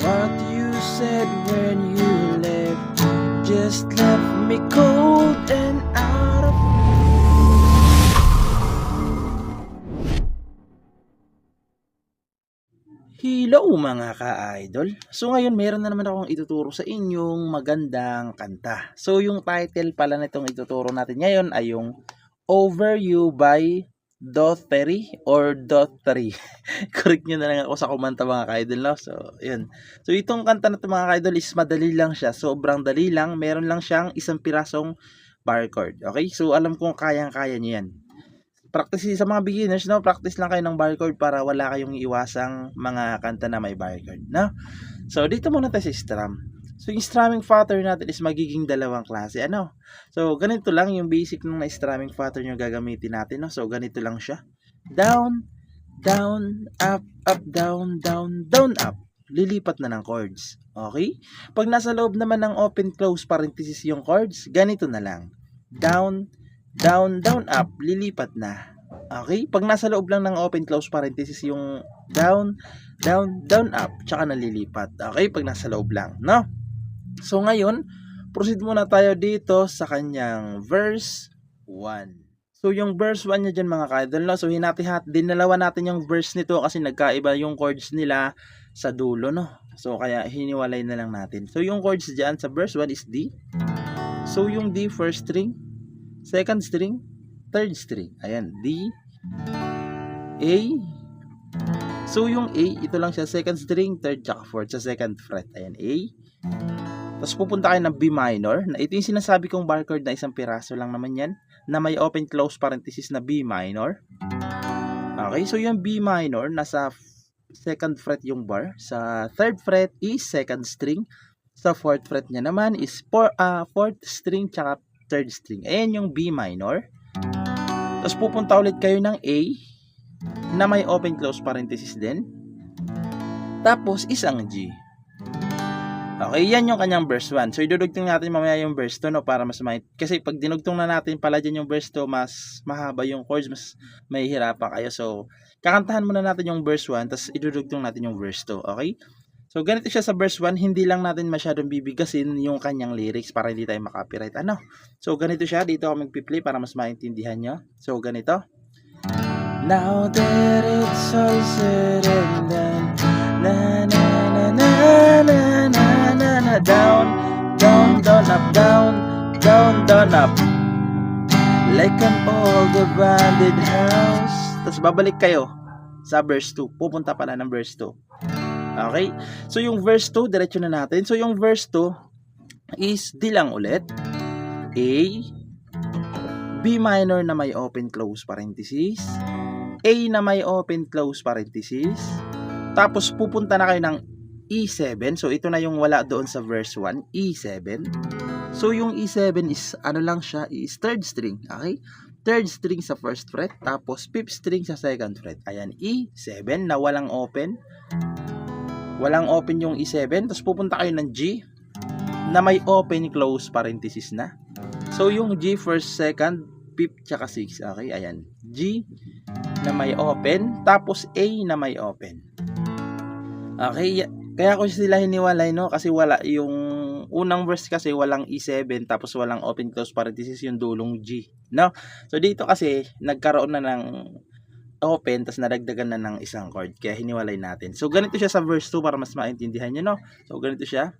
What you said when you left just left me cold and out of. Hello mga ka-idol! So ngayon meron na naman akong ituturo sa inyong magandang kanta. So yung title pala nitong ituturo natin ngayon ay yung Over You by Dottery or Dottery. Correct nyo na lang ako sa kumanta mga ka-idol, no? So yun. So itong kanta na ito mga ka-idol is madali lang siya. Sobrang dali lang. Meron lang siyang isang pirasong bar chord. Okay? So alam kong kayang-kaya nyo yan. Practice sa mga beginners, no? Practice lang kayo ng bar chord para wala kayong iwasang mga kanta na may bar chord, no? So dito muna tayo sa strum. So yung strumming pattern natin is magiging dalawang klase, ano? So ganito lang yung basic ng strumming pattern yung gagamitin natin, no? So ganito lang siya. Down, down, up, up, down, down, down, up. Lilipat na ng chords. Okay? Pag nasa loob naman ng open close parenthesis yung chords, ganito na lang. Down, down, down, up, lilipat na. Okay? Pag nasa loob lang ng open close parenthesis yung down, down, down, up, tsaka nalilipat. Okay? Pag nasa loob lang, no? So ngayon, proceed muna tayo dito sa kanyang verse 1. So yung verse 1 niya dyan mga ka-idol, no? So dinalawa natin yung verse nito kasi nagkaiba yung chords nila sa dulo, no? So kaya hiniwalay na lang natin. So yung chords dyan sa verse 1 is D. So yung D first string, second string, third string. Ayan, D, A. So yung A, ito lang siya, second string, third, tsaka fourth sa second fret. Ayan, A. Tapos pupunta kayo ng B minor, na ito yung sinasabi kong bar chord na isang piraso lang naman yan, na may open close parenthesis na B minor. Okay, so yung B minor, nasa second fret yung bar. Sa third fret is second string. Sa fourth fret niya naman is fourth string, tsaka third string. Ayan yung B minor. Tapos pupunta ulit kayo ng A na may open close parenthesis din. Tapos isang G. Okay, yan yung kanyang verse 1. So idudugtong natin mamaya yung verse 2, no, para mas kasi pag dinugtong na natin pala dyan yung verse 2, mas mahaba yung chords, mas mahihirapan kayo. So kakantahan muna natin yung verse 1, tapos idudugtong natin yung verse 2. Okay? So ganito siya sa verse 1, hindi lang natin masyadong bibigasin yung kanyang lyrics para hindi tayo makapiright. Ano? So ganito siya, dito ako magpi-play para mas maintindihan nyo. So ganito. Now that it's all said and done, na na na na na na na na, down, down, down, up, down, down, down, up, like an old abandoned house. Tapos babalik kayo sa verse 2, pupunta pala ng verse 2. Okay? So yung verse 2, diretso na natin. So yung verse 2 is D lang ulit. A, B minor na may open close parenthesis, A na may open close parenthesis, tapos pupunta na kayo ng E7. So ito na yung wala doon sa verse 1, E7. So yung E7 is ano lang siya, is third string. Okay? Third string sa first fret, tapos fifth string sa second fret. Ayan, E7 na walang open. Walang open yung E7. Tapos pupunta kayo ng G na may open close parenthesis na. So yung G first, second, fifth, tsaka sixth. Okay, ayan. G na may open, tapos A na may open. Okay, kaya ko sila hiniwalay, no? Kasi wala yung unang verse kasi walang E7, tapos walang open close parenthesis yung dulong G, no? So dito kasi nagkaroon na ng open, tapos nadagdagan na ng isang chord, kaya hiniwalay natin. So ganito siya sa verse 2 para mas maintindihan nyo, no? So ganito siya.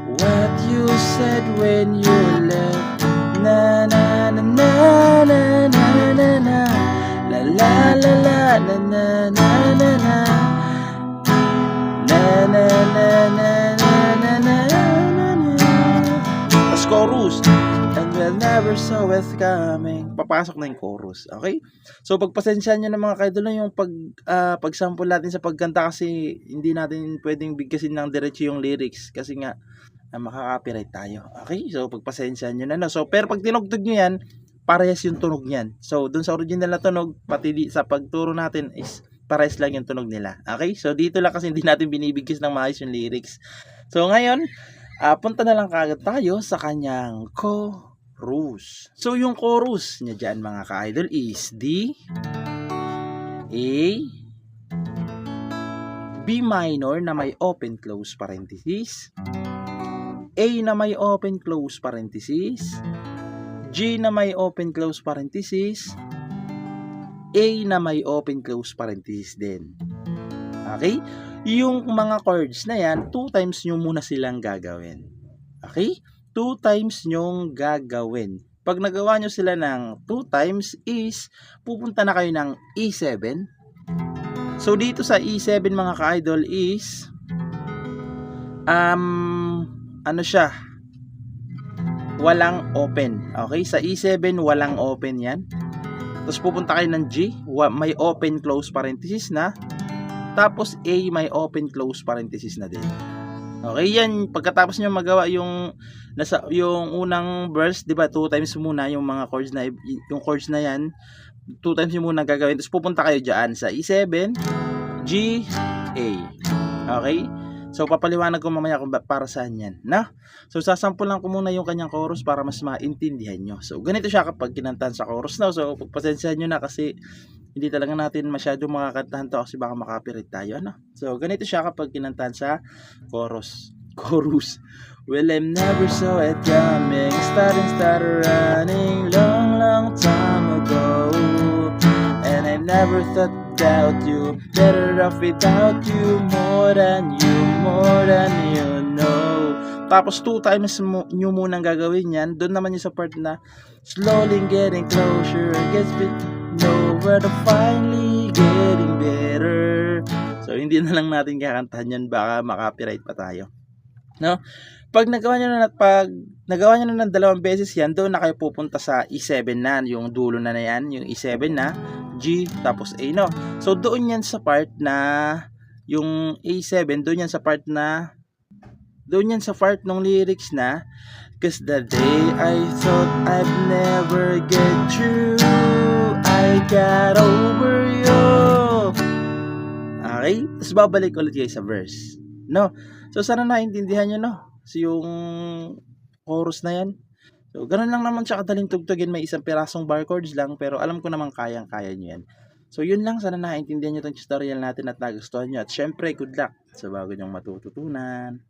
What you said when you left, na na na na na na na na, la la la la na na na na na, na na na na na na na na. Tapos chorus, and we'll never saw it coming. Papasok na yung chorus. Okay? So pagpasensyahan nyo ng mga kaidol yung pag-sample natin sa pagkanta kasi hindi natin pwedeng bigkasin ng diretso yung lyrics kasi nga makaka-copyright tayo. Okay? So pagpasensyahan nyo na. No? So pero pag tinugtog nyo yan, parehas yung tunog niyan. So dun sa original na tunog, pati sa pagturo natin is parehas lang yung tunog nila. Okay? So dito lang kasi hindi natin binibigkis ng maayos yung lyrics. So ngayon, punta na lang kaagad tayo sa kanyang chorus. So yung chorus niya dyan mga ka-idol is D, A, B B minor na may open close parenthesis, A na may open close parenthesis, G na may open close parenthesis, A na may open close parenthesis din. Okay? Yung mga chords na yan, 2 times nyo muna silang gagawin. Okay? 2 times nyong gagawin. Pag nagawa nyo sila ng 2 times is, pupunta na kayo ng E7. So, dito sa E7 mga ka-idol is, ano siya? Walang open. Okay? Sa E7, walang open yan. Tapos pupunta kayo ng G, may open close parenthesis na. Tapos A, may open close parenthesis na din. Okay, yan pagkatapos niyo magawa yung unang verse, 'di ba? 2 times muna yung mga chords na yan. 2 times niyo muna gagawin. Tapos pupunta kayo diyan sa E7, G, A. Okay? So papaliwanag ko mamaya kung para saan yan, no? So sasampulan ko muna yung kanyang chorus para mas maintindihan nyo. So ganito siya kapag kinantahan sa chorus, no? So pagpasensyahan nyo na kasi hindi talaga natin masyado makakantahan to kasi baka makapirate tayo, ano? So ganito siya kapag kinantahan sa chorus. Well, I'm never saw it coming, started running long time ago, and I never thought about you, better off without you, more than you know. Tapos 2 times nyo munang gagawin yan. Doon naman yung sa part na slowly getting closer, gets bit nowhere to finally getting better. So hindi na lang natin kakantahan yan, baka makapiright pa tayo, no? Pag nagawa nyo na ng 2 beses yan, doon na kayo pupunta sa E7 na, yung dulo na yan, yung E7 na, G, tapos A, no? So, doon yan sa part na, yung A7, doon yan sa part ng lyrics na, cause the day I thought I'd never get through, I got over you. Okay? Tapos babalik ulit kayo sa verse, no? So, sana naintindihan nyo, no? So, yung chorus na yan. So, ganun lang naman siya kadaling tugtugin. May isang pirasong bar chords lang, pero alam ko naman kayang-kaya nyo yan. So, yun lang. Sana naintindihan nyo itong tutorial natin at nagustuhan nyo. At syempre, good luck sa bago nyong matututunan.